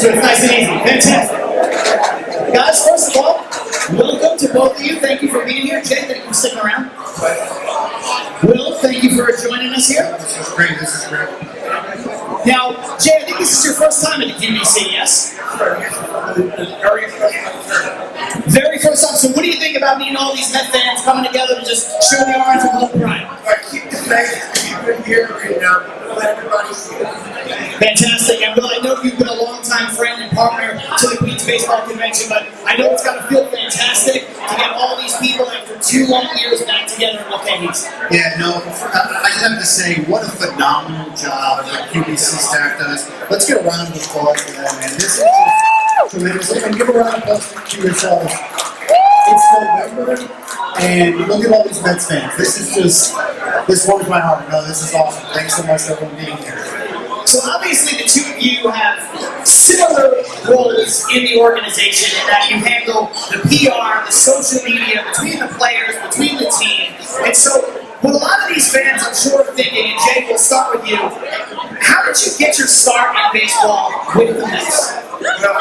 So it's nice and easy. Fantastic. Guys, first of all, welcome to both of you. Thank you for being here. Jay, thank you for sticking around. Will, thank you for joining us here. This is great. This is great. Now, Jay, I think this is your first time at the QBC, yes? Very first time. So what do you think about meeting all these Met fans coming together to just show the orange and love pride? Keep the faith, keep it here, and let everybody see it. Fantastic. And Will, I know you've been a longtime friend and partner to the Queens Baseball Convention, but I know it's got to feel fantastic to get all these people after 2 long years back together in Los Angeles. Yeah, no, I have to say, what a phenomenal job the QBC staff does. Let's get a round of applause for that, man. This is tremendous. And give a round of applause to yourselves. It's November, and look at all these Mets fans. This warms my heart. No, this is awesome. Thanks so much for everyone being here. So obviously the two of you have similar roles in the organization in that you handle the PR, the social media, between the players, between the team. And so what a lot of these fans I'm sure are thinking, and Jay, we'll start with you, how did you get your start in baseball with the Mets? Well,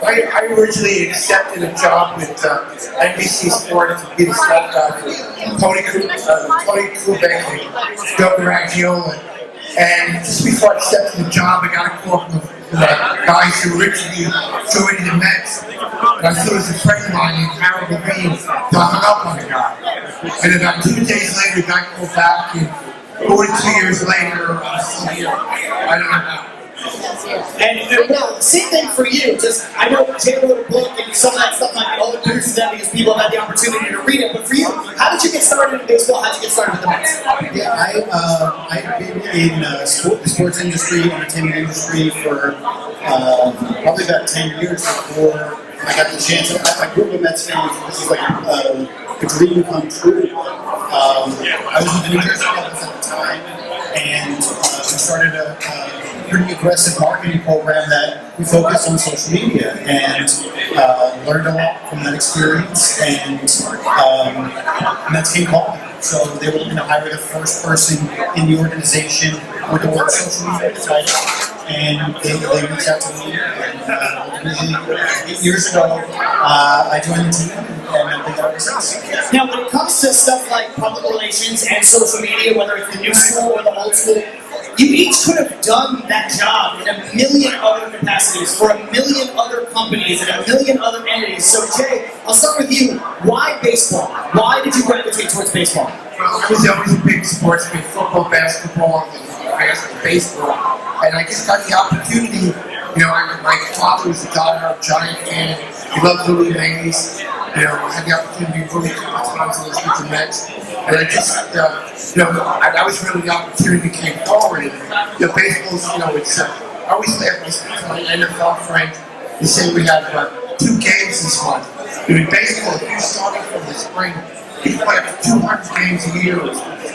I originally accepted a job with NBC Sports to be the staff guy for Tony QBConvention, Joe Garagiola. And just before I accepted the job, I got a call from the guys who originally joined the Mets. And I thought it was a friend of mine named Harold Levine, so I hung up on the guy. And about 2 days later, the guy called back, and 42 years later, I'm still here. I don't know how. And well, same thing for you. Just I know Jay wrote a book, and some of that stuff might be all the news to them because people have had the opportunity to read it. But for you, how did you get started in baseball? How did you get started with the Mets? Yeah, I've been in the sports industry, entertainment industry for probably about 10 years before I got the chance. I grew up a Mets fan. This is like a dream come true. I was with the New Jersey Devils at the time, and we started a pretty aggressive marketing program that we focused on social media, and learned a lot from that experience, and Mets came calling. So they were looking to hire the first person in the organization with the word social media title, and they reached out to me, and 8 years ago, I joined the team, and I've been there ever since. Now, when it comes to stuff like public relations and social media, whether it's the new school or the old school, you each could have done that job in a million other capacities for a million other companies and a million other entities. So, Jay, I'll start with you. Why baseball? Why did you gravitate towards baseball? Well, I was always a big sports fan, football, basketball, and I guess baseball. And I just got the opportunity, my father was a diehard Giant fan. He loved Louis Mays. I had the opportunity to really couple times to listen to the Mets. And I just, that was really the opportunity came forward. And, baseball's, it's, I always laugh to my NFL friend. They say we have 2 games this month. In baseball, if you started from the spring, you play up to 200 games a year,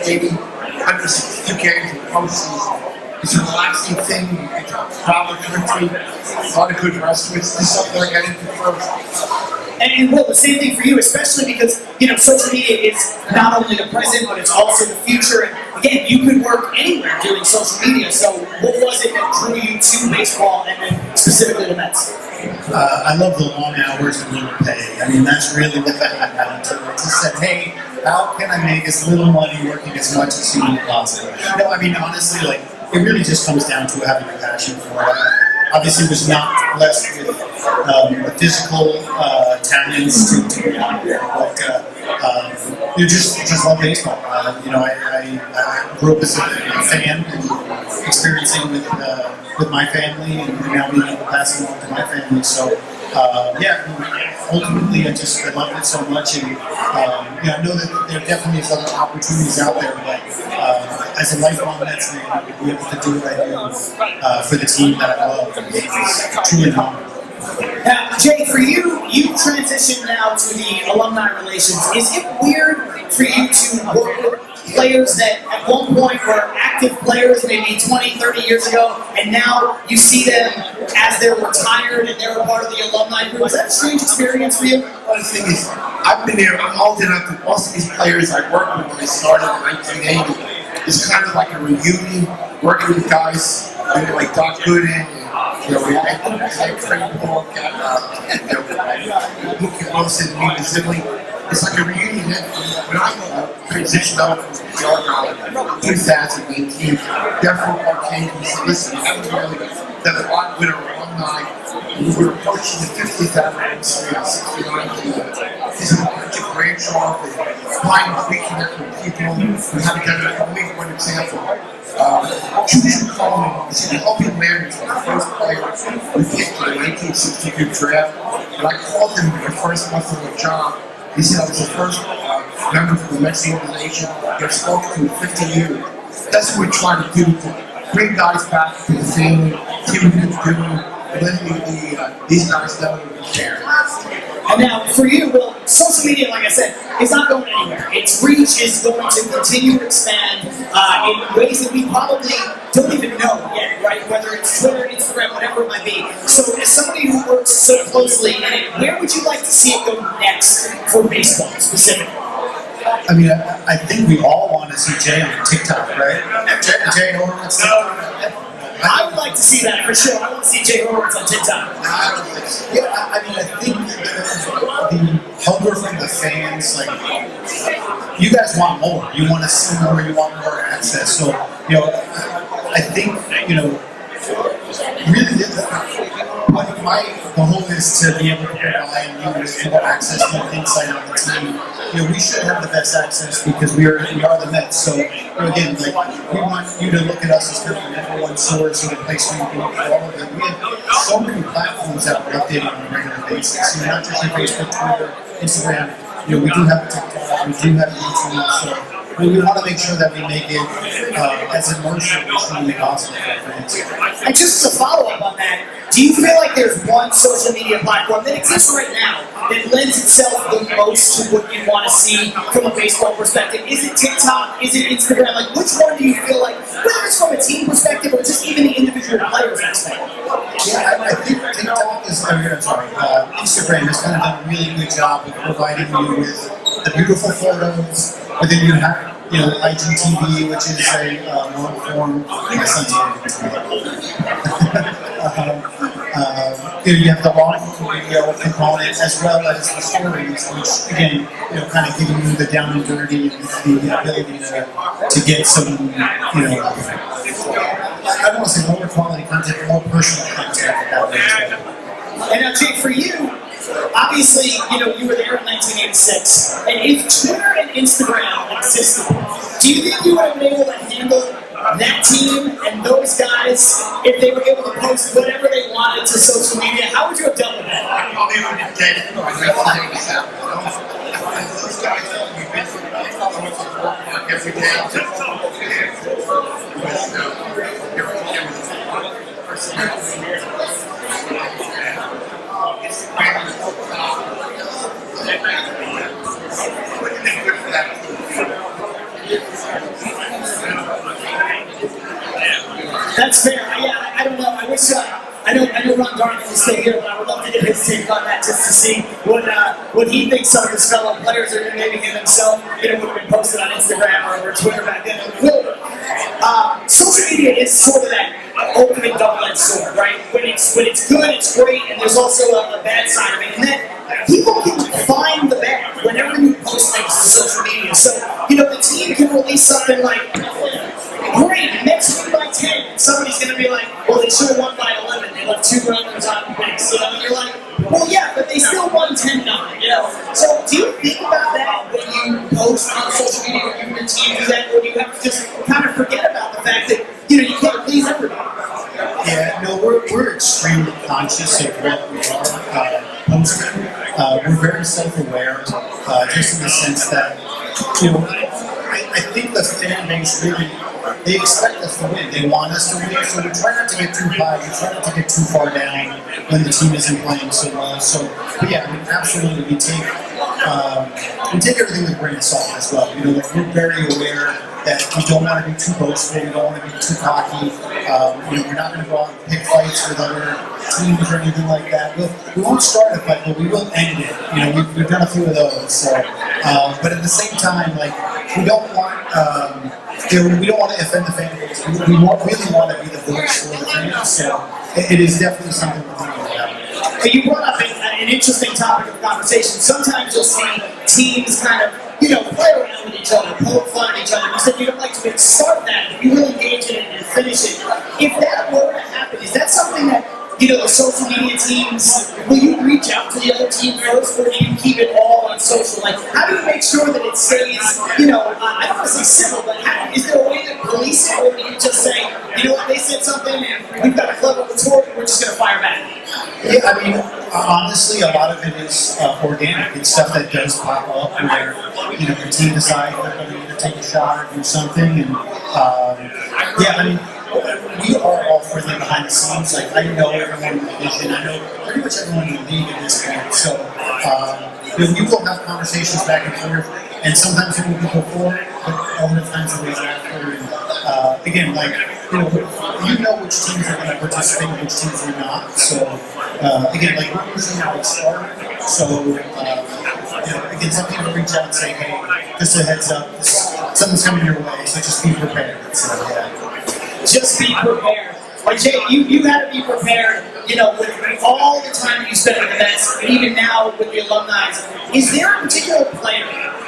maybe 162 games in the postseason. It's a relaxing thing. You can travel the country, a lot of good restaurants. This is something I got into first. And Will, the same thing for you, especially because, social media is not only the present, but it's also the future. And again, you could work anywhere doing social media. So what was it that drew you to baseball and then specifically the Mets? I love the long hours and little pay. I mean, that's really what that came down to. I just said, hey, how can I make as little money working as much as humanly possible? Honestly, it really just comes down to having a passion for it. Obviously, there's not less with the physical talents to be out there, but you just love baseball. I grew up as a fan and experiencing with my family, and now being able to pass it on to my family. So, ultimately, I love it so much, and I know that there definitely is other opportunities out there, but as a lifelong Mets fan, to be able to do what I do for the team that I love is truly an honor. Now, Jay, for you, you transitioned now to the alumni relations. Is it weird for you to work with players that at one point were active players maybe 20, 30 years ago, and now you see them as they're retired and they're a part of the alumni group? Is that a strange experience for you? Well, the thing is, I've been there, I'm old enough that most of these players I worked with when I started in 1980, it's kind of like a reunion, working with guys like Doc Gooden and You know, I trained Paul, Luke Wilson, me, Zilly. It's like a reunion. When I transitioned out from PR college in 2018, their football came and said, listen, I haven't really done a lot with our alumni. We were approaching the 50th anniversary of 69. This is a bunch of grandchildren flying to reconnect with people. We haven't done it. I'll make one example. Juju Coleman was the open marriage for the first player we picked in the 1962 draft. And I called him the first month of the job. He said I was the first member of the Mets organization that spoke to in 50 years. That's what we're trying to do, to bring guys back to the family, see what they're doing, and letting these guys know that we care. And now, for you, well, social media, like I said, is not going anywhere. Its reach is going to continue to expand in ways that we probably don't even know yet, right? Whether it's Twitter, Instagram, whatever it might be. So, as somebody who works so closely in it, where would you like to see it go next for baseball specifically? I mean, I think we all want to see Jay on TikTok, right? Jay Horowitz. I would like to see that for sure. I want to see Jay Horowitz on TikTok. Yeah, I mean, I think the hunger from the fans, like, you guys want more. You want to see more. You want more access. So, you know, I think, you know, really, the hope is to be able to provide you with more access and insight on the team. You know, we should have the best access because we are the Mets. So, you know, again, like, we want you to look at us as kind of the number one source or the place where you can look at all of it. We have so many platforms that we're updating on a regular basis. You know, not just your Facebook, Twitter, Instagram. You know, we do have a TikTok, we do have YouTube. So, we want to make sure that we make it as immersive as humanly possible for fans. And just as a follow-up on that, do you feel like there's one social media platform that exists right now that lends itself the most to what you want to see from a baseball perspective? Is it TikTok? Is it Instagram? Like, which one do you feel like, whether it's from a team perspective or just even the individual players aspect? Yeah, I think TikTok is, Instagram has kind of done a really good job of providing you with the beautiful photos, but then you have, you know, IGTV, which is a long form. My son's you have the long video component as well as the stories, which again, you know, kind of giving you the down and dirty and the ability to get some, you know, I don't want to say lower quality content, but more personal content that way as well. And now, Jake, for you, obviously, you know, you were there in 1986, and if Twitter and Instagram existed, do you think you would have been able to handle that team and those guys if they were able to post whatever they wanted to social media? How would you have dealt with that? Oh, they would have been dead. Those guys, we've been through every That's fair. Yeah, I don't know. I wish I know Ron Garnett is still here, but I would love to get his take on that just to see what he thinks some of his fellow players are doing. Maybe him himself, you know, would have been posted on Instagram or Twitter back then. Social media is sort of that ultimate double-edged sword, right? When it's good, it's great, and there's also a bad side of it. And then people can find the bad whenever you post things to social media. So, you know, the team can release something like, great, Mets win by 10. Somebody's going to be like, well, they should have won by 11. They left 2 runners on base. You know, and you're like, well, yeah, but they still won 10-9, you know. So do you think about that when you post on social media, when you and your team do that, or do you have to just kind of forget about the fact that, you know, you can't please everybody? Yeah, no, we're extremely conscious of what we are posting. We're very self-aware, just in the sense that, you know, I think the fan base really, they expect us to win. They want us to win, so we try not to get too high. We try not to get too far down when the team isn't playing so well. So, but yeah, I mean, absolutely, we take everything with a grain of salt as well. You know, like, we're very aware that we don't want to be too boastful. We don't want to be too cocky. You know, we're not going to go out and pick fights with other teams or anything like that. We won't start a fight, but we will end it. You know, we've done a few of those. So, but at the same time, like, we don't want. We don't want to offend the fan base. We really want to be the voice for the fans. So, it is definitely something we're thinking about. But you brought up an interesting topic of conversation. Sometimes you'll see teams kind of, play around with each other, poke fun at each other. You said you don't like to start that, but you will engage in it and finish it. If that were to happen, is that something that, the social media teams, will you reach out to the other team first, or do you keep it all on social? Like, how do you make sure that it stays, I don't want to say civil, but is there a way to police it, or do you just say, what, they said something, and we've got a clever retort, and we're just going to fire back? Yeah, I mean, honestly, a lot of it is organic. It's stuff that does pop up where, the team decides they're going to either take a shot or do something. And, yeah, I mean, we are all friendly behind the scenes. Like, I know everyone in the division. I know pretty much everyone in the league at this point. So, we will have conversations back and forth. And sometimes it will be before, but other times it will be after. And, again, like, you know which teams are going to participate and which teams are not. So, again, like, we're usually how we start. So, again, some people reach out and say, hey, just a heads up, something's coming your way, so just be prepared. So, yeah. Just be prepared. Like, Jay, you had to be prepared, with all the time that you spent with the Mets, and even now with the alumni. Is there a particular player,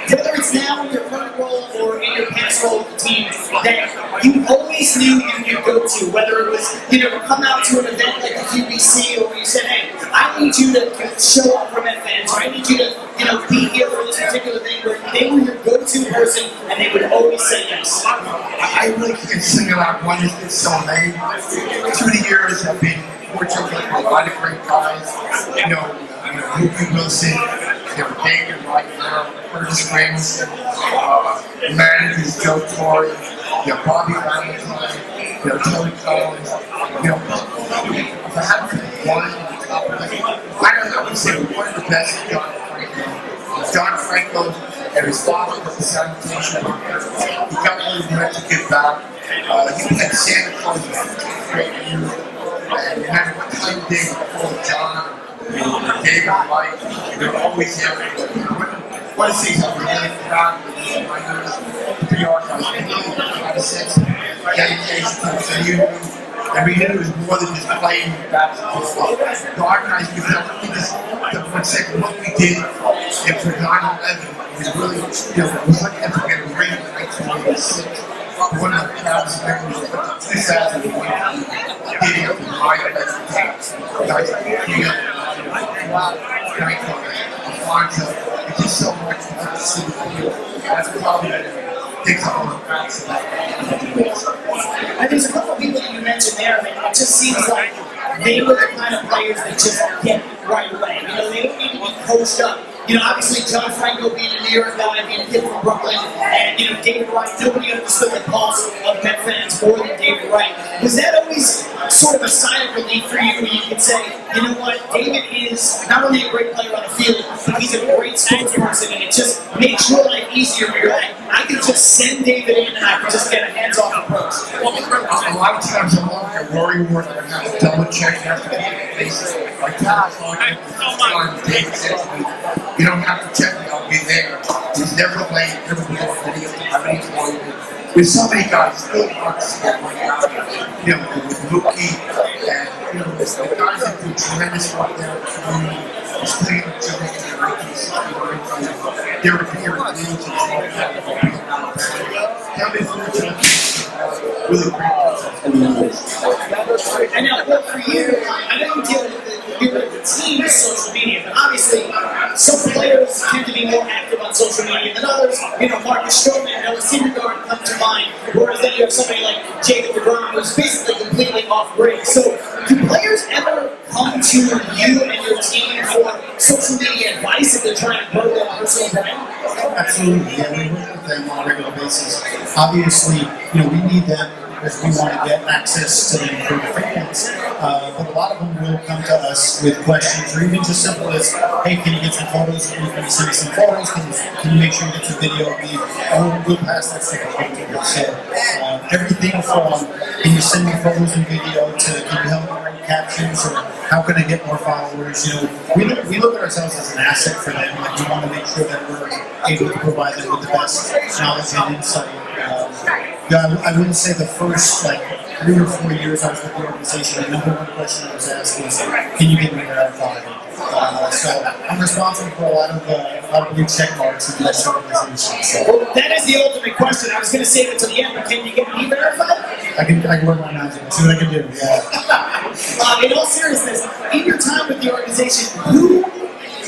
whether it's now in your current role or in your past role with the team, that you always knew you could go to, whether it was, come out to an event like the QBC, or you said, hey, I need you to show up for Met fans, or I need you to, be here for this particular thing, where they were your go-to person, and they would always say yes? I really can't single out one that's so lame. Through the years, I've been fortunate with a lot of great guys. Mookie Wilson, David Wright now, Curtis Ramsey, managers Joe Torre, Bobby Valentine, Tony Collins. If I had to pick one in the top of I don't know, I would say one of the best is John Franco. John Franco and his father was a sanitation worker. He got really wanted to give back. He had Santa Claus for great years. And no matter what time of day before John, David White, they're always there. One of the things I'm really proud of is my years to be archives. They really had a sense of dedication to the community. And we knew it was more than just playing basketball. The archives, we felt for a second what we did for 9/11 was really, it was like to get a ring in 1986. One of the proudest memories of the 2001 getting up in my best guys like King, Franco, Alfonso. It's just so much fun to see you. That's probably takes all the facts of that. And there's a couple of people that you mentioned there, and it just seems like they were the kind of players that just get it right away. They don't need to be coached up. Obviously John Franco being a New York guy, being a kid from Brooklyn, and David Wright, nobody understood the pulse of Met fans more than David Wright. Was that always sort of a sign of relief for you, where you could say, David is not only a great player on the field, but he's a great sports person, and it just makes your life easier where you're like, I can just send David in and I can just get a hands-off approach. A lot of times I'm like a worry word that I have to double check, I have to get the basis. Like David said to me, you don't have to check me, I'll be there. He's never late, never below video, there's so many guys still want to get one out. With Mookie and the guys that do tremendous work there, just playing with Jamaican and they're appearing in meetings really great. And now, well, for you, I know you deal with the team's social media, but obviously, some players tend to be more active on social media than others. Marcus Stroman, Noah Syndergaard come to mind, whereas then you have somebody like Jacob DeGrom, who's basically completely off-grid. So, do players ever come to you and your team for social media advice if they're trying to grow their personal brand? Absolutely, yeah, we work with them on a regular basis. Obviously, we need them because we want to get access to them for the fans. But a lot of them will come to us with questions, or even just simple as, hey, can you get some photos? Can you send me some photos? Can you make sure you get some video of me? And we'll pass that stuff along. So everything from, can you send me photos and video, to can you help me write captions, or how can I get more followers? We look at ourselves as an asset for them. Like, we want to make sure that we're able to provide them with the best knowledge and insight. I wouldn't say the first 3 or 4 years I was with the organization, the number one question I was asked was, can you get me verified? So I'm responsible for a lot of blue check marks in this organization. So Well, that is the ultimate question. I was going to save it till the end, but can you get me verified? I can work my magic, see what I can do. Yeah. In all seriousness, in your time with the organization, who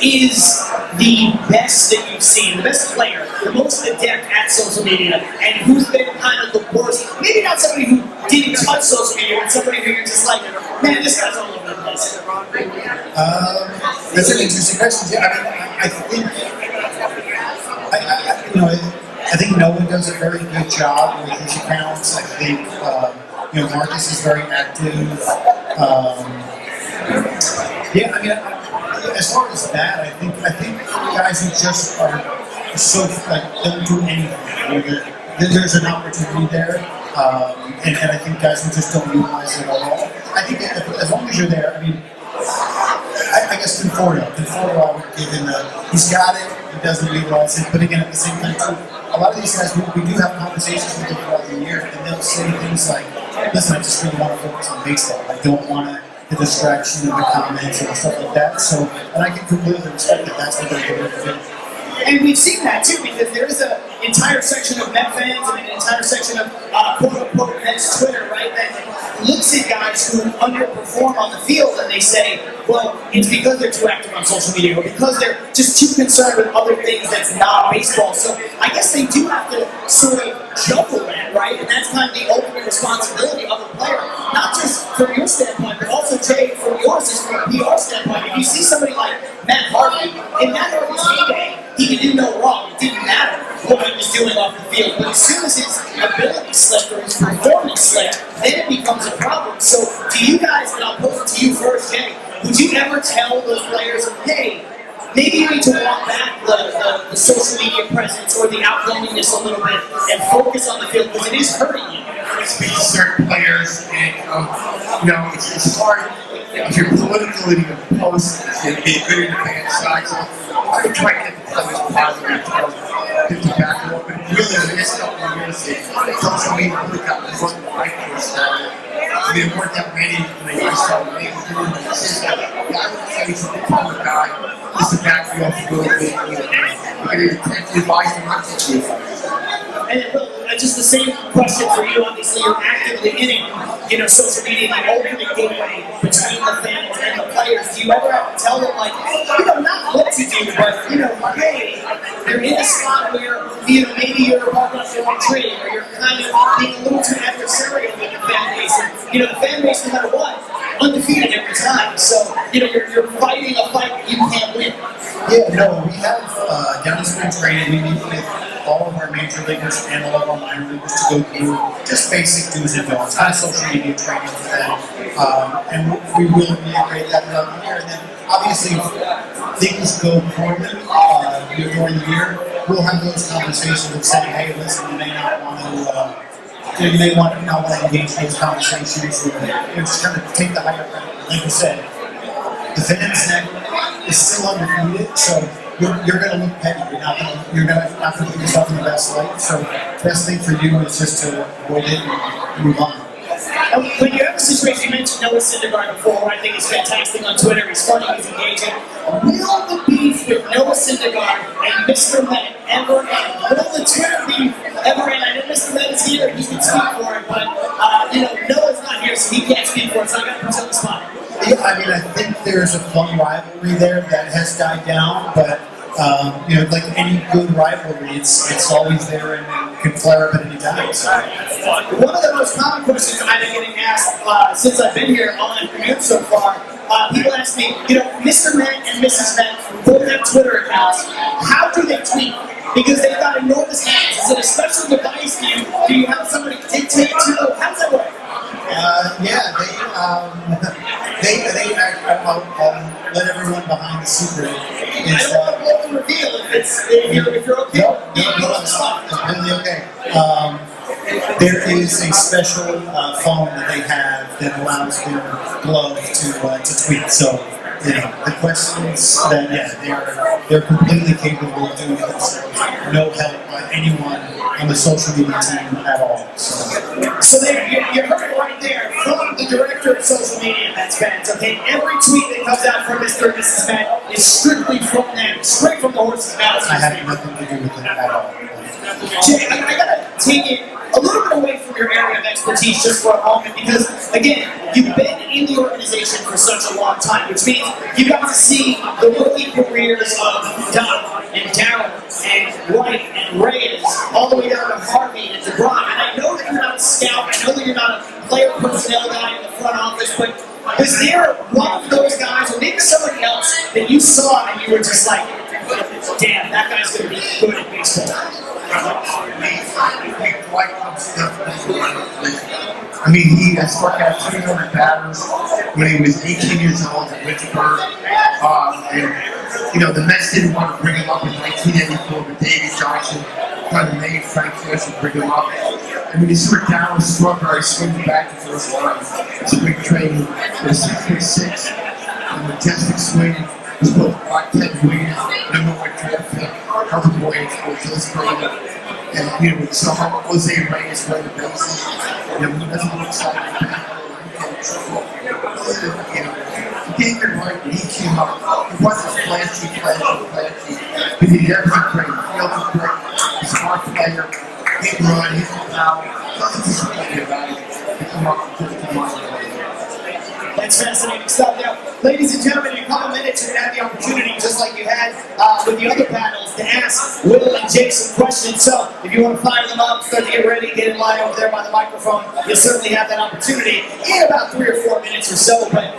is the best that you've seen, the best player, the most adept at social media, and who's been kind of the worst? Maybe not somebody who didn't touch social media, but somebody who you're just like, man, this guy's all over the place. That's an interesting question. Yeah, I think, I think Noah does a very good job with his accounts. I think, Marcus is very active. As far as that, I think guys who just are so don't do anything. There's an opportunity there, and I think guys who just don't utilize it at all. I think as long as you're there, I guess Conforto, I would give him he's got it, he doesn't utilize it, but again, at the same time too, a lot of these guys, we do have conversations with them throughout the year, and they'll say things like, listen, I just really want to focus on baseball. I don't want the distraction of the comments and stuff like that, so, and I can completely respect that that's what they're doing to do. And we've seen that too, because there is an entire section of Met fans and an entire section of quote-unquote Mets Twitter, right, that looks at guys who underperform on the field and they say, well, it's because they're too active on social media or because they're just too concerned with other things that's not baseball. So I guess they do have to sort of juggle that, right? And that's kind of the ultimate responsibility of a player, not just from your standpoint, but also, Jay, from yours is from a PR standpoint. If you see somebody like Matt Harvey, in Matt Harvey's heyday, he could do no wrong. It didn't matter what he was doing off the field. But as soon as his ability slipped or his performance slipped, then it becomes a problem. So do you guys, and I'll pose it to you first, Jay, would you ever tell those players, hey, maybe you need to walk back the social media presence or the outgoingness a little bit and focus on the field because it is hurting you? I speak to certain players, and it's hard if you're politically opposed to be good in the bad side. So I would try to get the players positive to back it up. And really, in the next couple of years, social media really got the foot right for us. There weren't that many when they started making it. It's just I would say he's a become a guy just to back you up a little bit. You can either take the advice or not take the advice. And just the same question for you. Obviously, you're actively in social media, the ultimate gateway between the fans and the players. Do you ever have to tell them, like, not what to do, but hey, they're in a spot where maybe you're walking up the wrong tree, or you're kind of being a little too adversarial with the fan base. And the fan base, no matter what, undefeated every time. So you're fighting a fight that you can't win. Yeah, no, we have down in spring training, we meet with all of our major leaguers and all of our minor leaguers to go through just basic do's and don'ts, kind of social media training for them. And we will reiterate that throughout the year. And then obviously, if things go poorly during the year, we'll have those conversations of saying, hey, listen, you may not want to, you may not want to engage in those conversations, or just kind of take the higher ground. Like I said, the fans net is still undefeated, so you're going to look petty. You're not going to put yourself in the best light. So the best thing for you is just to avoid it and move on. When you have a situation, you mentioned Noah Syndergaard before, who I think is fantastic on Twitter. He's funny, he's engaging. Will the beef with Noah Syndergaard and Mr. Met ever end? Will the Twitter beef ever end? I know Mr. Met is here, he can speak for it, but Noah's not here, so he can't speak for it, so I got to put you on the spot. Yeah, I think there's a fun rivalry there that has died down, but like any good rivalry, it's always there and can flare up at any time. So. One of the most common questions I've been getting asked since I've been here on the commute so far, people ask me, Mr. Met and Mrs. Met both have Twitter accounts. How do they tweet? Because they've got enormous hands. Is it a special device? Do you have somebody dictate to them? How does that work? I'll let everyone behind the secret. I don't want to reveal if you're okay. No, it's completely okay. There is a special phone that they have that allows their glove to tweet. So, the questions that they're completely capable of doing it themselves. No help by anyone on the social media team at all. So you heard it right there. director of social media at Mets fans, okay? Every tweet that comes out from Mr. and Mrs. Met is strictly from them, straight from the horse's mouth. I have nothing to do with it at all. Jay, I gotta take it a little bit away from your area of expertise just for a moment because, again, you've been in the organization for such a long time, which means you got to see the rookie careers of Doc and Darryl and Wright and Reyes, all the way down to Harvey and DeBron. And I know that you're not a scout, I know that you're not a player personnel guy in the front office, but was there one of those guys, or maybe somebody else, that you saw and you were just like, damn, that guy's going to be good at baseball? I mean, he has struck out 300 batters when he was 18 years old at Richburg. And, you know, the Mets didn't want to bring him up in 1984, but Davey Johnson kind of made Frank Flesh bring him up. I mean, you saw Darryl Strawberry swinging back to first line. It's a big training. It was 6'6", a majestic swing. It was both Ted Williams, number one draft pick, Herbert Boyd, Joe Brady, and you know, so Jose Reyes were the bases. You know, that's a little exciting. You know, David Wright, when he came up, he wasn't flashy, but he did everything great. Fielding great, he's a smart player, he can run, he can power, nothing to speak about it. He came up with 50 miles. That's fascinating stuff. Now, ladies and gentlemen, in a couple minutes, you're going to have the opportunity, just like you had with the other panels, to ask Will and Jason questions. So, if you want to fire them up, start to get ready, get in line over there by the microphone, you'll certainly have that opportunity in about 3 or 4 minutes or so. But,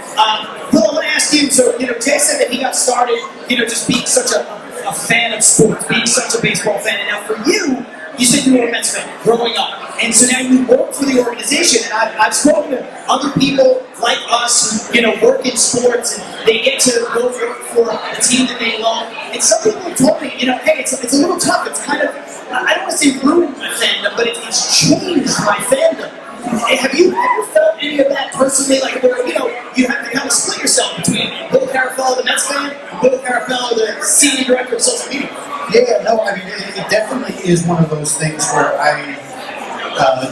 Will, I want to ask you, so, you know, Jay said that he got started, you know, just being such a fan of sports, being such a baseball fan. And now for you, you said you were a Mets fan growing up, and so now you work for the organization. And I've spoken to other people like us who, you know, work in sports, and they get to go work for a team that they love. And some people have told me, you know, hey, it's a little tough. It's kind of, I don't want to say ruined my fandom, but it's changed my fandom. Have you ever felt any of that personally, like where, you know, you have to kind of split yourself between Bill Carafello, the Mets fan, and Bill Carafello, the senior director of social media? Yeah, no, I mean, it definitely is one of those things where I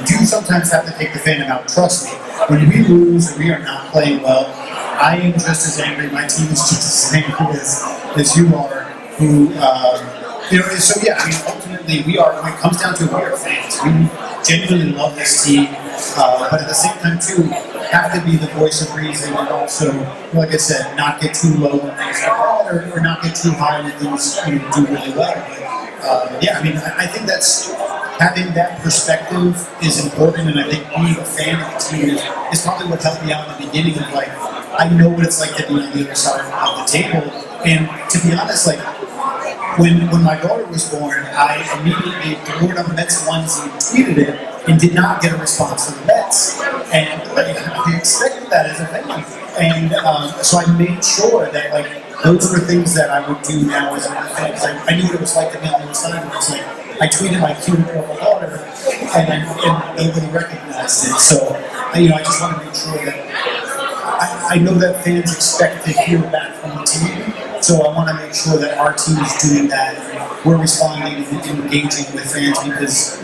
do sometimes have to take the fandom out. Trust me, when we lose and we are not playing well, I am just as angry. My team is just as angry as you are. Who, you know, so yeah, I mean, ultimately, we are. When it comes down to it, we are fans. We genuinely love this team, but at the same time, too, have to be the voice of reason, and also, like I said, not get too low on things like that, or not get too high when things do really well. But, yeah, I mean, I think that's having that perspective is important, and I think being a fan of the team is probably what helped me out in the beginning of, like, I know what it's like to be on the other side of the table, and to be honest, like, when my daughter was born, I immediately threw up Mets onesie and tweeted it, and did not get a response from the Mets. And I expected that as a fan. And so I made sure that, like, those were things that I would do now as a fan, because I knew what it was like to be on the other side. It was like, I tweeted my cute little daughter, and nobody recognized it. So, you know, I just want to make sure that I know that fans expect to hear back from the team. So I want to make sure that our team is doing that. We're responding and engaging with fans because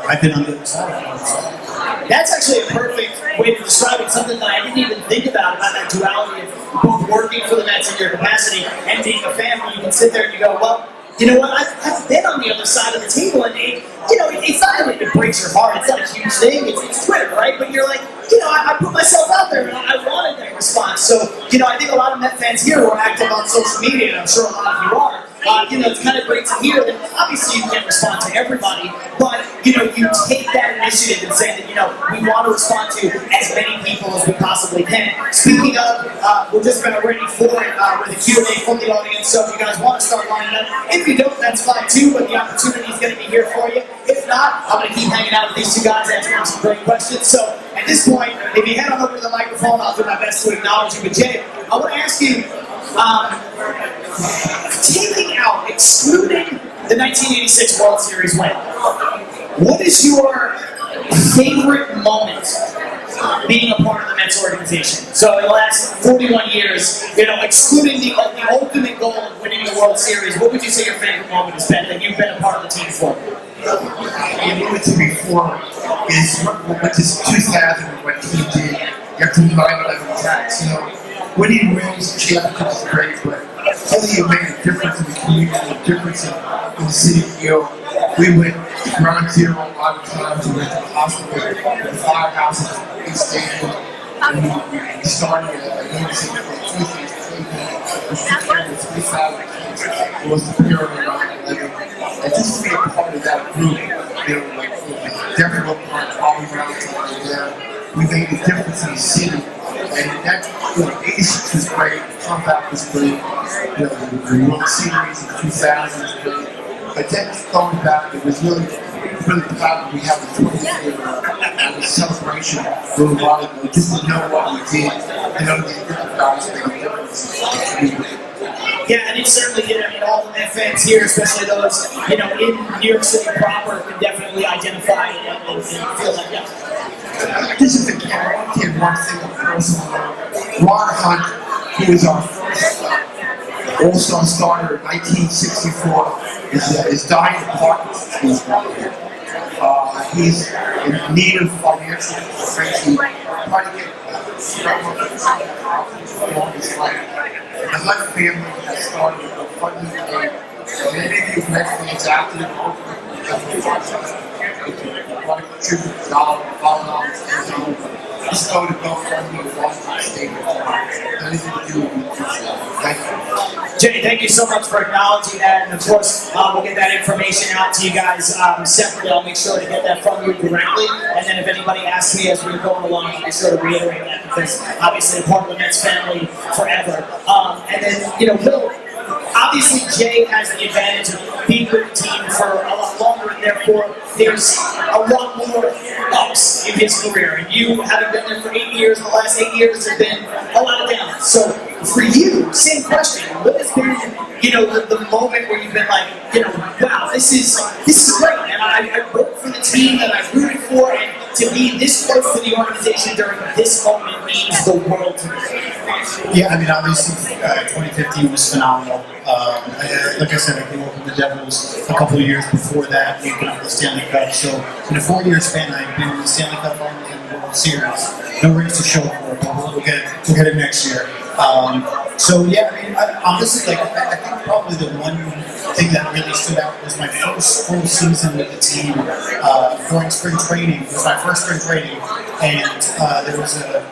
I've been on the other side of it. So. That's actually a perfect way to describe it, something that I didn't even think about that duality of both working for the Mets in your capacity and being a fan, where you can sit there and you go, well, you know what, I've been on the other side of the table, and it's not that it breaks your heart, it's not a huge thing, it's Twitter, right? But you're like, you know, I put myself out there, and I wanted that response. So, you know, I think a lot of Met fans here who are active on social media, and I'm sure a lot of you are, you know, it's kind of great to hear that obviously you can't respond to everybody, but, you know, you take that initiative and say that, you know, we want to respond to as many people as we possibly can. Speaking of, we're just about ready for it with a Q&A from the audience, so if you guys want to start lining up, if you don't, that's fine too, but the opportunity is going to be here for you. If not, I'm going to keep hanging out with these two guys, answering some great questions. So at this point, if you head on over to the microphone, I'll do my best to acknowledge you. But Jay, I want to ask you, taking out, excluding the 1986 World Series win, what is your favorite moment being a part of the Mets organization? So in the last 41 years, you know, excluding the ultimate goal of winning the World Series, what would you say your favorite moment has been that you've been a part of the team for? You alluded to before is what this 2000 what team did you have to 9/11 attacks. You know, winning wins, championship is great, but only you make a difference in the community, a difference in the city of New York. We went to ground zero a lot of times. We went to the hospital, the firehouses, the station, and we started noticing for Tuesdays, it was the period of 9/11. And just to be a part of that group, you know, like definitely all around there, we made a difference in the city. And that, you know, 86 was great, the comeback was great, you know, the World Series in 2000 was great. But then going back, it was really proud that we have the 20th year and the celebration a little while ago, just to know what we did, and know that the guys made a difference. Yeah, and it's certainly, you know, I mean, all the Met fans here, especially those, you know, in New York City proper, can definitely identify and feel like, yeah. This is a kid, I want to give one thing personally. Ron Hunt, who is our first All-Star starter in 1964, is dying of Parkinson's. He's in need of financial free. Trying to get along his life. The Hunt family has started a funding game. Many of you Met fans out there want to contribute $5, just go to GoFundMe or Washington State. Anything to do with it. Thank you. Jay, thank you so much for acknowledging that, and of course, we'll get that information out to you guys separately. I'll make sure to get that from you directly, and then if anybody asks me as we're going along, I'll be sure to reiterate that, because obviously part of the Mets family forever. And then, you know, Will, obviously Jay has the advantage of being with the team for a lot longer, and therefore there's a lot more ups in his career. And you, having been there for 8 years, the last 8 years have been a lot of downs. So for you, same question. What has been, you know, the moment where you've been like, you know, wow, this is great, and I work for the team that I rooted for, and to be this close to the organization during this moment means the world to me. Yeah, I mean, obviously, 2015 was phenomenal. Like I said, I came over the Devils a couple of years before that. We won the Stanley Cup. So in a 4-year span, I've been in the Stanley Cup Finals and the World Series. No rings to show for it, but we'll get it next year. So yeah, I mean, honestly, like I think probably the one thing that really stood out was my first full season with the team during spring training. It was my first spring training, and there was a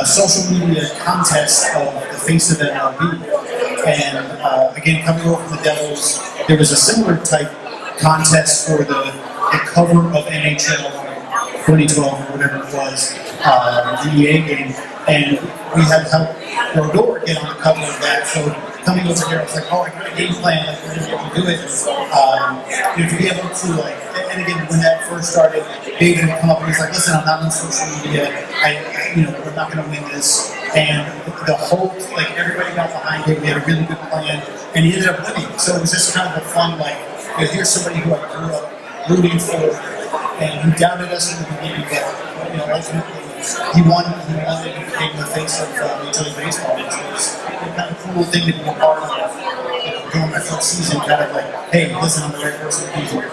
social media contest of the face of MLB. And again, coming over from the Devils, there was a similar type contest for the cover of NHL 2012 or whatever it was, the EA game, and we had help Rodor get on the cover of that. So coming over here, I was like, oh, I got a game plan, like we're gonna be able to do it. You know, to be able to like, and again, when that first started, David would come up and he's like, listen, I'm not on social media. You know, we're not gonna win this. And the whole, like everybody got behind it. We had a really good plan, and he ended up winning. So it was just kind of a fun, like, you know, here's somebody who I grew up rooting for, and who doubted us in the beginning, but you know, ultimately he won and he became the face of Major League Baseball. It was a kind of cool thing to be a part of. During my first season, kind of like, hey, listen, I'm the right person to be here.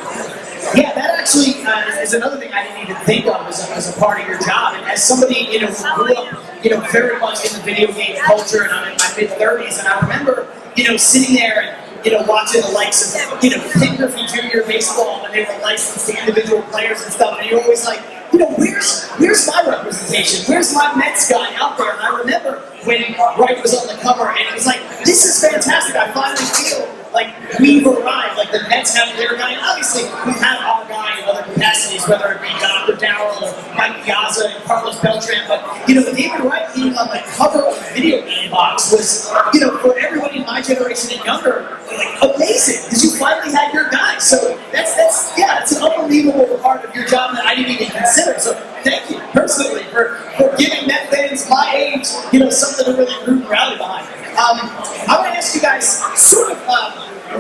Yeah, that actually is another thing I didn't even think of as a part of your job. And as somebody, you know, who grew up, you know, very much in the video game culture, and I'm in my mid-30s, and I remember, you know, sitting there and, you know, watching the likes of, you know, Ken Griffey Jr. baseball, and they were licensed to individual players and stuff, and you're always like, you know, where's my representation? Where's my Mets guy out there? And I remember when Wright was on the cover, and it was like, this is fantastic. I finally feel like we've arrived. Like the Mets have their guy. And obviously, we have our guy in other capacities, whether it be Dr. Darrell or Mike Piazza and Carlos Beltran. But, you know, David Wright being on the cover of the video game box was, you know, for everybody in my generation and younger, like amazing, because you finally had your guy. So that's an unbelievable part of your job that I didn't even consider. So thank you personally for giving Met fans my age, you know, something to really root and rally behind. I want to ask you guys sort of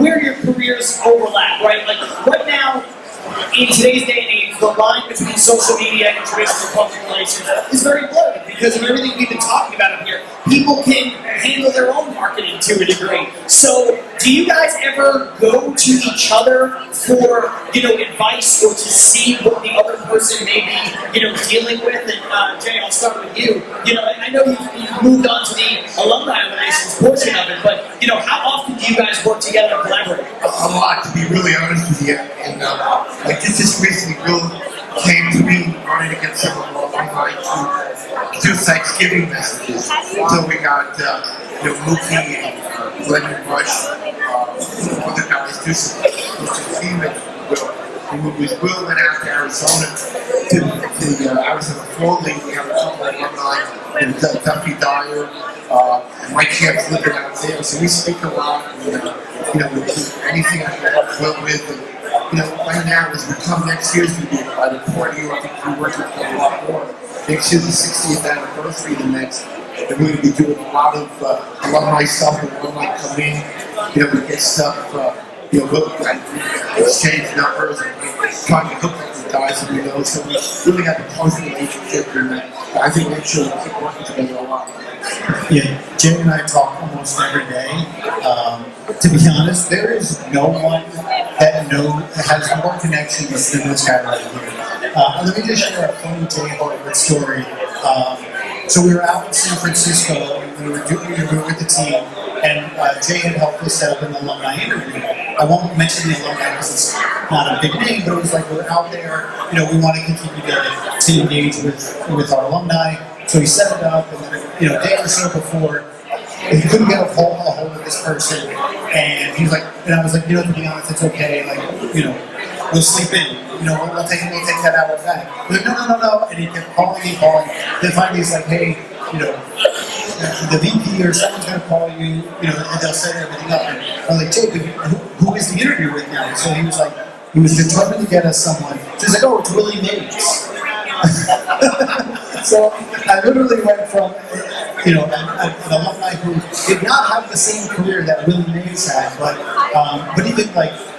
where your careers overlap, right? Like right now, in today's day and age, the line between social media and traditional public relations is very blurred. because of everything we've been talking about up here, people can handle their own marketing to a degree. So, do you guys ever go to each other for, advice or to see what the other person may be, dealing with? And Jay, I'll start with you. I know you've moved on to the alumni relations portion of it, but how often do you guys work together and collaborate? A lot, to be really honest with you. And this just recently really came to me running against some of our alumni to do Thanksgiving messages. So we got Mookie and Glenn Rush, other guys do some team and Will went out to Arizona to the Arizona Fall League. We have a couple of alumni and Duffy Dyer. Mike Camp's living out there, so we speak a lot. Anything I can help Will with. Right now, as we come next year's going to be an important year. I think we're working for a lot more. Next year's the 60th anniversary of the Mets. And we're going to be doing a lot of alumni stuff and alumni come in. We get stuff, we'll exchange numbers and trying to hook up with guys that we know. So we really have a close relationship, and I think next year we'll keep working together a lot. Yeah, Jay and I talk almost every day. To be honest, there is no one that has more connections than this guy right here. Let me just share a funny Jay Horowitz story. So we were out in San Francisco, and we were with the team, and Jay had helped us set up an alumni interview. I won't mention the alumni because it's not a big name, but it was like we're out there, we want to continue to engage with our alumni. So he set it up, and then, a day or so before, he couldn't get a hold of this person, and he was like, and I was like, to be honest, it's okay, we'll sleep in, we'll take that hour back. He was like, no, and he kept calling. Then finally he's like, hey, the VP or someone's gonna call you, and they'll set everything up. And I was like, Jacob, who is the interview with now? So he was determined to get us someone. So he's like, oh, it's Willie Mays. So I literally went from, an alumni who did not have the same career that Willie Mays had, but even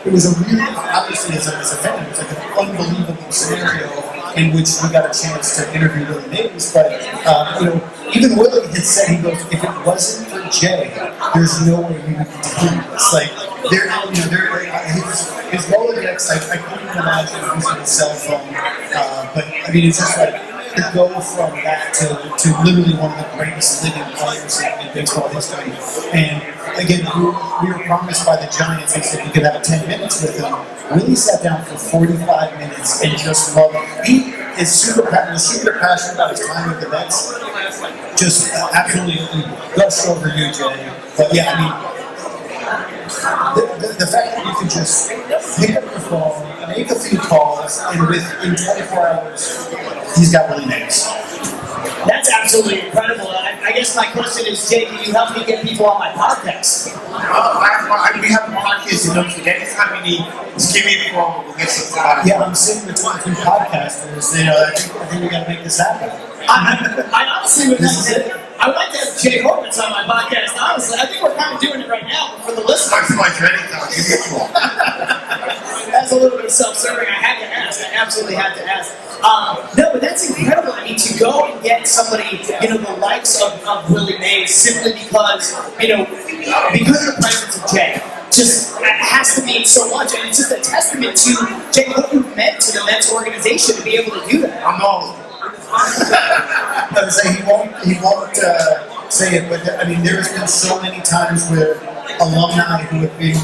it was a really, obviously as a fan, it was like an unbelievable scenario in which we got a chance to interview Willie Mays. But even Willie had said, he goes, if it wasn't for Jay, there's no way we would do this. His Rolodex, I couldn't even imagine using his cell phone. But I mean, it's just to go from that to literally one of the greatest living players in baseball history. And again, we were promised by the Giants, they said we could have 10 minutes with him. Willie sat down for 45 minutes and just loved it. He is super passionate about his time with the Mets. Just absolutely gushed over you, Jay. But yeah, I mean, the fact that you can just pick up your phone, make a few calls, and within 24 hours, he's got Willie Mays. That's absolutely incredible. I guess my question is, Jay, can you help me get people on my podcast? We have a podcast, anytime you need, just give me a call, we'll get some time. Yeah, I'm sitting with 22 podcasters. I think we got to make this happen. I honestly would I would like to have Jay Horowitz on my podcast, honestly. I think we're kind of doing it right now, but for the listeners. That's a little bit of self-serving. I had to ask. I absolutely had to ask. No, but that's incredible. I mean, to go and get somebody, the likes of Willie Mays, simply because, because of the presence of Jay, just has to mean so much. And it's just a testament to Jay, what you've meant to the Mets organization to be able to do that. I'm all I would say he won't say it, but I mean, there's been so many times where alumni who have been,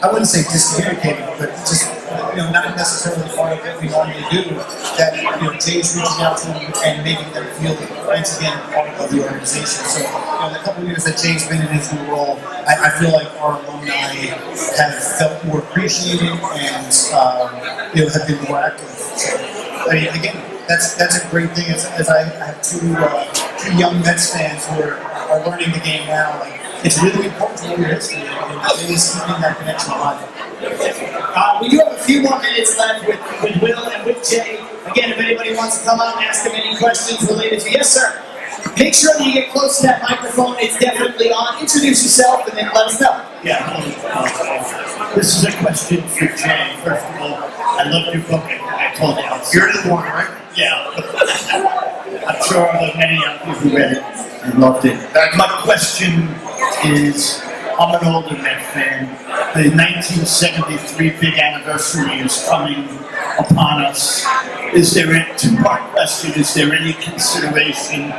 I wouldn't say discommunicated, but just, not necessarily part of what we normally do, that, Jay's reaching out to them and making them feel once again part of the organization. So, the couple of years that Jay's been in his new role, I feel like our alumni have felt more appreciated and, have been more active. So, I mean, again, that's a great thing. As I have two young Mets fans who are learning the game now. It's really important to know your history and really keeping that connection alive. We do have a few more minutes left with Will and with Jay. Again, if anybody wants to come out and ask them any questions related to, yes, sir. Make sure that you get close to that microphone. It's definitely on. Introduce yourself and then let us know. Yeah. This is a question for Jay. First of all, I love your book. I told you. You're the one, right? Yeah. sure that many of you who read it and loved it. My question is, I'm an older Met fan. The 1973 big anniversary is coming upon us. Is there a two-part question? Is there any consideration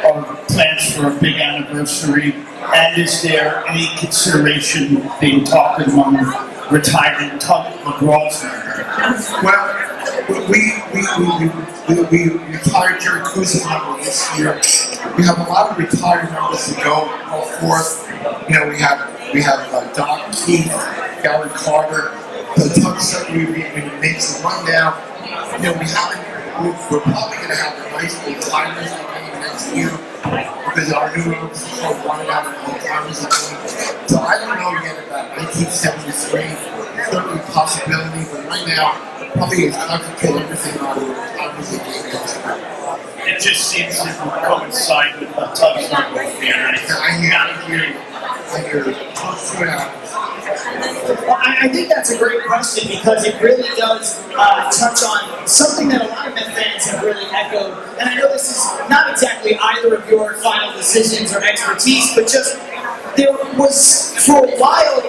or plans for a big anniversary? And is there any consideration being talked among retiring Tug McGraw's? Well, we retired Jerry Kuzma this year. We have a lot of retired members to go forth. You know, we have Doc Keith, Gary Carter, the Tug certainly makes the rundown. You know, we're probably going to have a nice retirement game next year because our new members are running out of retirements. So I don't know yet about 1973. Certainly a possibility, but right now, probably is concentrate everything on the retirements of game next year. It just seems to coincide with the Tug's number here. I hear you. Well, I think that's a great question because it really does touch on something that a lot of Met fans have really echoed. And I know this is not exactly either of your final decisions or expertise, but just there was, for a while,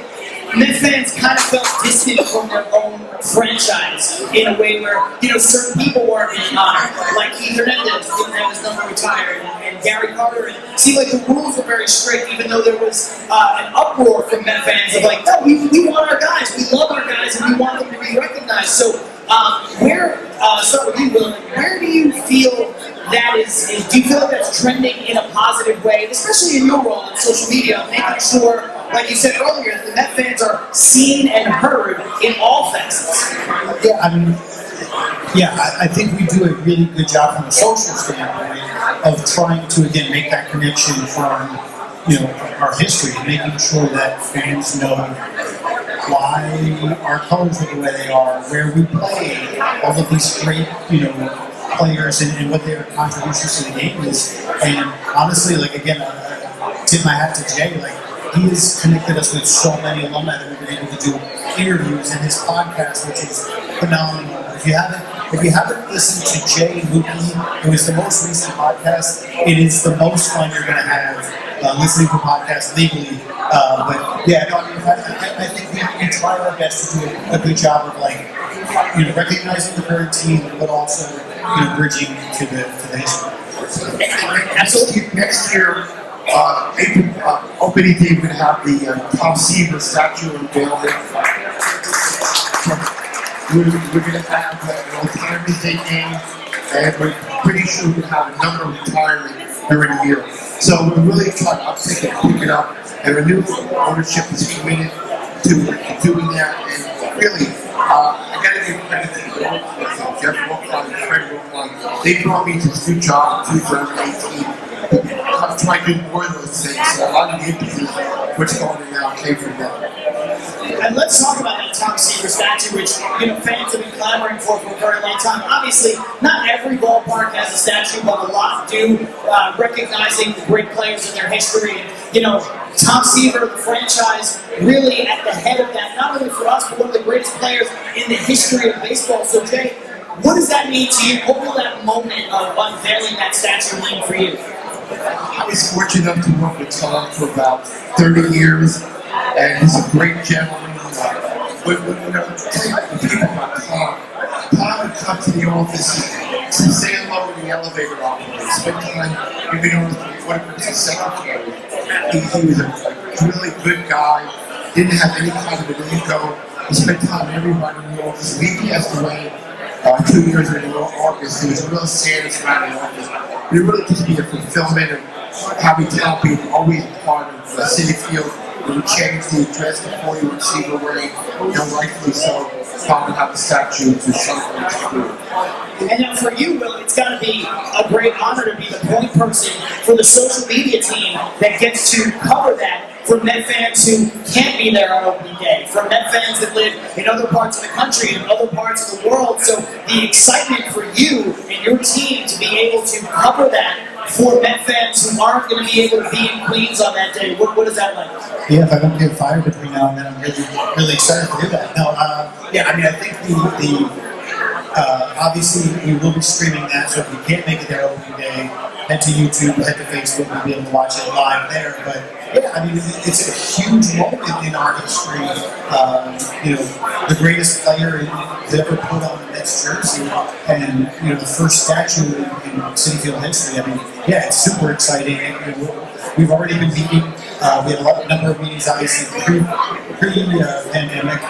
Met fans kind of felt distant from their own franchise in a way where, you know, certain people weren't being honored. Like Keith Hernandez didn't have his number retired, and Gary Carter. And it seemed like the rules were very strict, even though there was an uproar from Met fans of like, no, we want our guys, we love our guys, and we want them to be recognized. So start with you, Will. Where do you feel that is, do you feel like that's trending in a positive way, especially in your role on social media, making sure, like you said earlier, the Met fans are seen and heard in all facets? I think we do a really good job from a social standpoint of trying to, again, make that connection from, you know, our history, making sure that fans know why our colors are the way they are, where we play, all of these great, you know, players and what their contributions to the game is. And honestly, like, again, tip my hat to Jay, like, he has connected us with so many alumni that we've been able to do interviews in his podcast, which is phenomenal. If you haven't listened to Jay and Mookie, it was the most recent podcast. It is the most fun you're going to have listening to podcasts legally. But yeah, no, I think we try our best to do a good job of, like, you know, recognizing the current team, but also, you know, bridging to the history. Absolutely. Next year, April opening day, we're going to have the Tom Seaver statue unveiled. We're going to have an retirement day game, and we're pretty sure we're going to have a number of retirement during the year. So we're really trying to uptake and pick it up, and our new ownership is committed to doing that. And really, I got to give credit to the owners, Jeff Wilcon and Fred Wilcon. They brought me to this new job in 2018. I'm trying to do more of those things. So a lot of the impetus, what's going on now, came from them. And let's talk about that Tom Seaver statue, which, you know, fans have been clamoring for a very long time. Obviously, not every ballpark has a statue, but a lot do, recognizing the great players in their history. And, you know, Tom Seaver, the franchise, really at the head of that, not only for us, but one of the greatest players in the history of baseball. So, Jay, what does that mean to you? What will that moment of unveiling that statue mean for you? I was fortunate enough to work with Tom for about 30 years, and he's a great gentleman. When the people about Tom would come to the office and say hello in the elevator operator, spend time, even though what was his secretary. He was a really good guy, didn't have any kind of an ego. He spent time with everybody in the office. He passed away 2 years in August. It was a real sadness around the office. It really gives me a fulfillment of having Tom be always part of Citi Field. We changed the address before you would see the way, you know, rightfully so. Tom would have the statue to something to do. And now for you, Will, it's got to be a great honor to be the point person for the social media team that gets to cover that for Met fans who can't be there on opening day, for Met fans that live in other parts of the country and other parts of the world. So the excitement for you and your team to be able to cover that for Met fans who aren't going to be able to be in Queens on that day, what is that like? Yeah, if I don't get fired between now and then, I'm really excited to do that. No, I mean, I think Obviously, we will be streaming that, so if you can't make it there opening day, head to YouTube, head to Facebook, you'll be able to watch it live there. But yeah, I mean, it's a huge moment in our history. The greatest player to ever put on the Mets jersey, and the first statue in Citi Field history. I mean, yeah, it's super exciting. We've already been meeting. We had a number of meetings, obviously, pre-pandemic,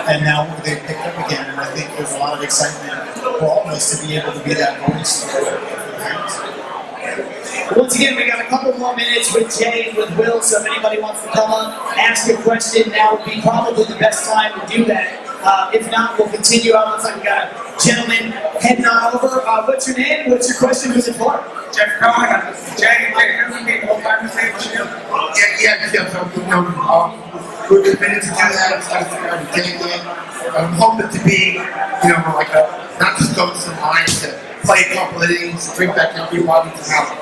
and now they've picked up again. And I think there's a lot of excitement for all of us to be able to be that voice for the fans. Once again, we got a couple more minutes with Jay and with Will, so if anybody wants to come up, ask a question, now would be probably the best time to do that. If not, we'll continue on. Looks like we got a gentleman heading on over. What's your name? What's your question? Who's it for? Jeff Cohen. Jay, the whole time to say, yeah. So, we're committed to do that. It's got to figure out a day in. I'm hoping to be, like not just go to the lines to play a couple of innings, to bring back everybody to have,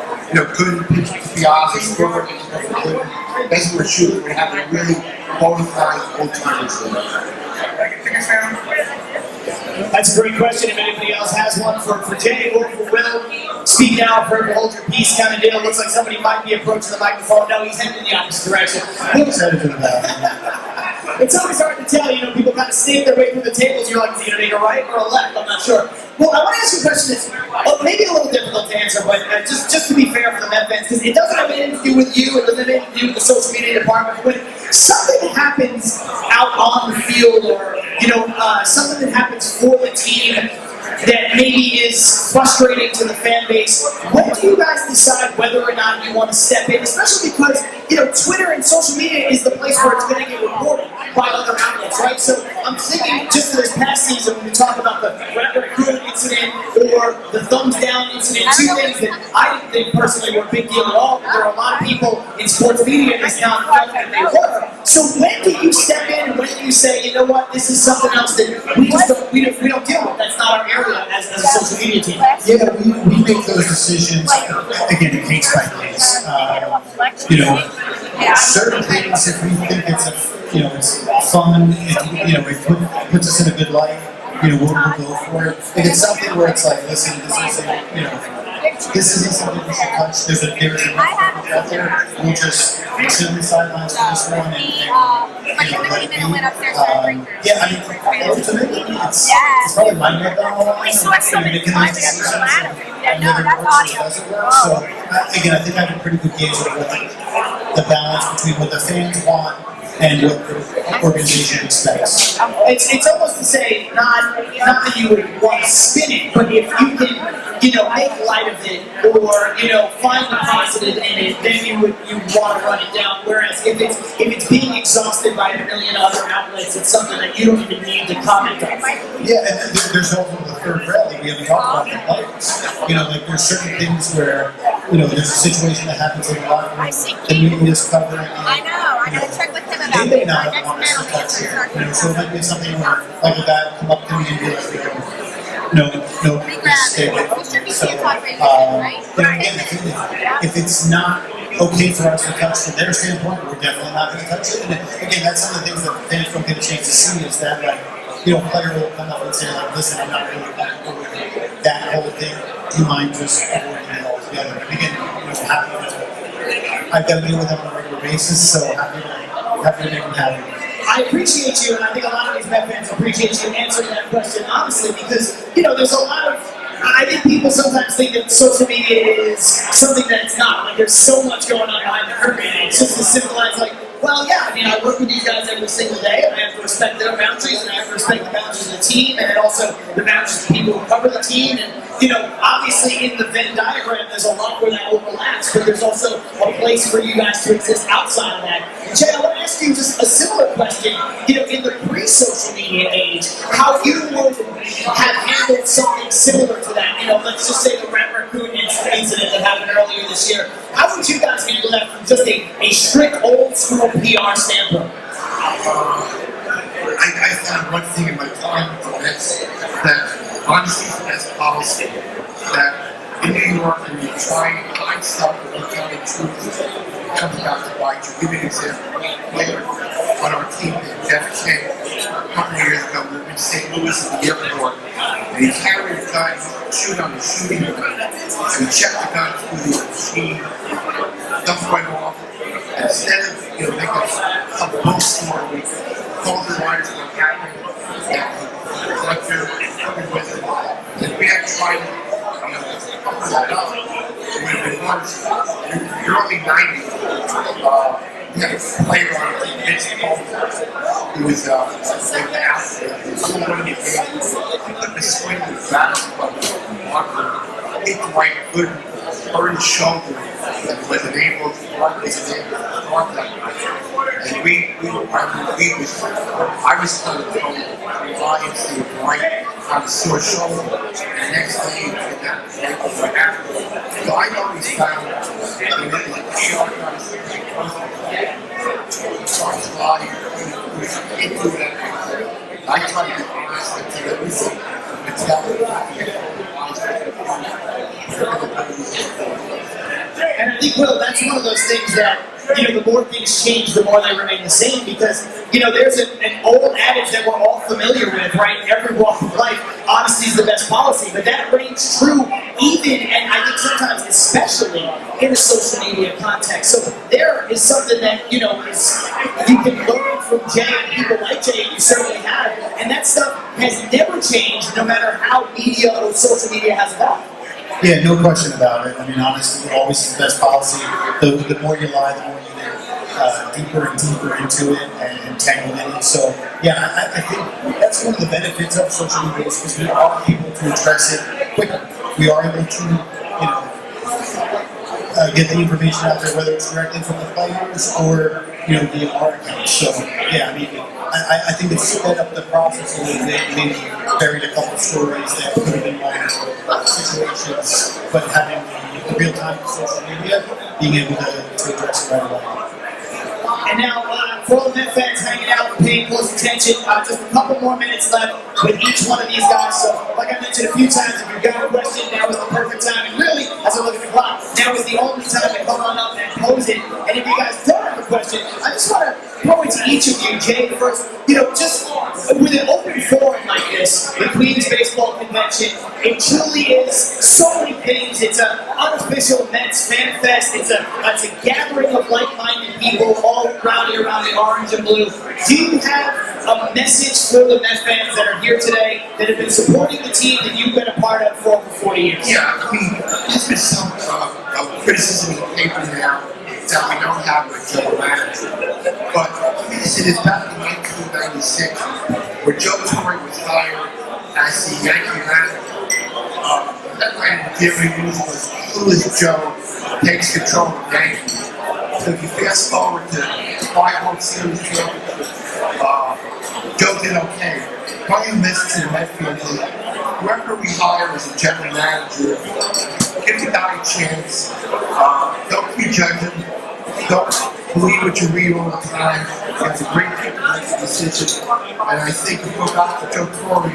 good pitching to be honest, score, that's what we're shooting. We're having a really bona fide old timers. That's a great question. If anybody else has one for Jay or for Will, speak now, forever hold your peace kind of deal. Looks like somebody might be approaching the microphone. No, he's heading in the opposite direction. Who's headed to the back? It's always hard to tell, people kind of snake their way through the tables. You're like, is he going to make a right or a left? I'm not sure. Well, I want to ask you a question that's maybe a little difficult to answer, but just to be fair for the Met fans, because it doesn't have anything to do with you, it doesn't have anything to do with the social media department. When something happens out on the field, or something that happens for the team that maybe is frustrating to the fan base, when do you guys decide whether or not you want to step in? Especially because Twitter and social media is the place where it's going to get reported by other outlets, right? So I'm thinking just for this past season, when we talk about the Raccoon incident or the thumbs down incident, two things that I didn't think personally were a big deal at all, but there are a lot of people in sports media in this town who felt that they were. So when do you step in, and when do you say, you know what, this is something else that we don't deal with, that's not our area as a social media team? Yeah, we make those decisions, again, case by case. Certain things, if we think it's it's fun, it puts us in a good light, we'll go for it. If it's something where it's like, listen, this isn't something we should touch, there's a message out there, we'll just sit on the sidelines for this one and let it be. Ultimately, it's probably my neck on the line, making those decisions and whether it works or doesn't work. So, again, I think I have a pretty good gauge of what the balance between what the fans want and what the organization expects. It's almost to say, not that you would want to spin it, but if you can, make light of it, or find the positive in it, then you want to run it down. Whereas if it's being exhausted by a million other outlets, it's something that you don't even need to comment on. Yeah, and there's also the third rally we haven't talked about the players. Like there's certain things where there's a situation that happens in the locker room, the media is covering it. I gotta check with him about They may not want us to touch it. So it might be something where, like a guy will come up to me and be like, no, please stay away from me. So, again, if it's not okay for us to touch from their standpoint, we're definitely not going to touch it. And again, that's some of the things that fans don't get a chance to see is that, a player will come up and say, listen, I'm not really comfortable with that whole thing. Do you mind just avoiding it altogether? And again, I've got to deal with them on a regular basis, so happy to make them happy. I appreciate you, and I think a lot of these Met fans appreciate you answering that question honestly, because there's a lot of. I think people sometimes think that social media is something that it's not. Like there's so much going on behind the curtain. It's just as simple as like, well, yeah, I work with these guys every single day, and I have to respect their boundaries, and I have to respect the boundaries of the team, and then also the boundaries of the people who cover the team. And obviously in the Venn diagram, there's a lot where that overlaps, but there's also a place for you guys to exist outside of that. Jay, I want to ask you just a similar question. In the pre-social media age, how you would have handled something similar to that? Let's just say the Raccoon incident that happened earlier this year. How would you guys handle that from just a strict old school PR standpoint? I found one thing in my time with this, that honesty is the best policy. That in New York, when you try and hide stuff and look out the truth, it comes back to bite you. Give me an example. A player on our team, Jeff King, a couple of years ago, we were in St. Louis at the airport, and he carried a gun, shoot on the shooting gun, and he checked the gun through the machine, stuff went off, and instead of, making some bull story, we called the lawyers what happened, and the collector coming with it, and we had tried to cover that up. It would have been worse. In the early 90s, we had a player on the Vince Cole, who was like the athlete, he was one of the games. He put the swing of the basketball hit the right foot, hurt his shoulder, and was unable to block that. And I was kind of told the audience to the right on the sore shoulder. The next day, that was what happened. So I always found that it was a PR guy talks a lot, he was into that. I try to be honest and tell everything, but And I think, Will, that's one of those things that, the more things change, the more they remain the same, because, there's an old adage that we're all familiar with, right? Every walk of life, honesty is the best policy, but that rings true even, and I think sometimes especially, in a social media context. So there is something that, you can learn from Jay and people like Jay, and you certainly have, and that stuff has never changed, no matter how media or social media has evolved. Yeah, no question about it. I mean, honesty always is the best policy. The more you lie, the more you get deeper and deeper into it and entangled in it. So, yeah, I think that's one of the benefits of social media is we are able to address it quickly. We are able to, get the information out there, whether it's directly from the players or, via our accounts. So, yeah, I mean, I think it's sped up the process a little bit, maybe buried a couple stories that could have been minor situations, but having the real-time social media, being able to address it right away. And now, for all the Met fans hanging out and paying close attention, just a couple more minutes left with each one of these guys. So, like I mentioned a few times, if you've got a question, now is the perfect time. And really, as I look at the clock, now is the only time to come on up and pose it. And if you guys don't have a question, I just want to throw it to each of you. Jay first, just with an open forum like this, the Queens Baseball Convention, it truly is so many things. It's an unofficial Mets fan fest. It's a gathering of like-minded people all rowdy around the orange and blue. Do you have a message for the Mets fans that are here today that have been supporting the team that you've been a part of for over 40 years? Yeah, I mean, there's been some criticism in the paper now that we don't have a general manager. But this is back in 1996, where Joe Torre was hired as the Yankee manager. That night of the news was Clueless Joe takes control of the Yankees. So if you fast forward to 5 World Series championship, Joe did okay. One of the messages to the Met field is whoever we hire as a general manager, give the guy a chance. Don't prejudge him. Don't believe what you read all the time. It's a great people to make a decision. And I think if we go back to Joe Torre,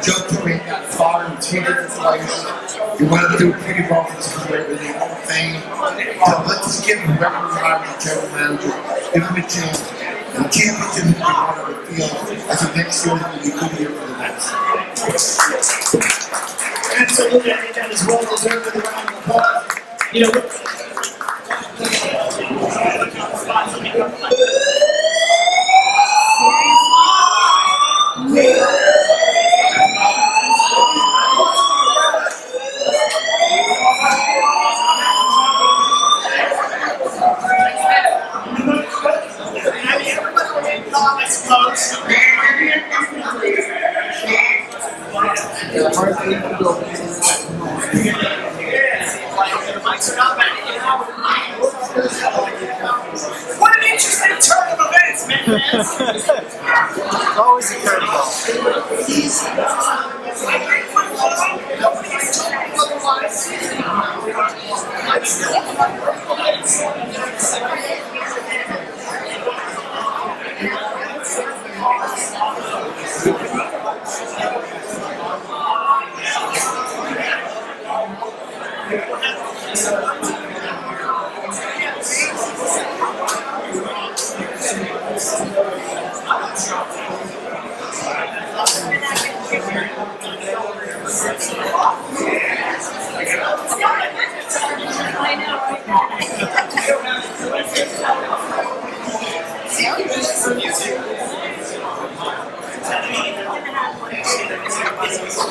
Joe Torre got fired in 2 different places. He went up to a pretty well for his career in the Hall of Fame. So let's just give him whoever we hire as general manager. Give him a chance. And the championship is one of the field. I think next year is going to be a good year for the Mets. Absolutely, I think that is well deserved with a round of applause. What an interesting turn of events, man. Always a curveball. I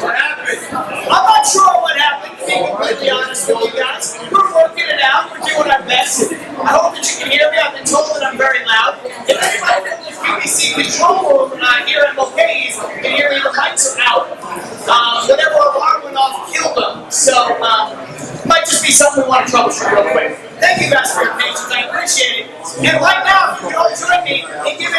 What happened? I'm not sure what happened, to be completely honest with you guys. We're working it out. We're doing our best. I hope that you can hear me. I've been told that I'm very loud. If anybody from the QBC control room here at Mulcahy's can hear me, the mics are out. Whatever alarm went off killed them. So, might just be something we want to troubleshoot real quick. Thank you guys for your patience. I appreciate it. And right now, if you can all join me in giving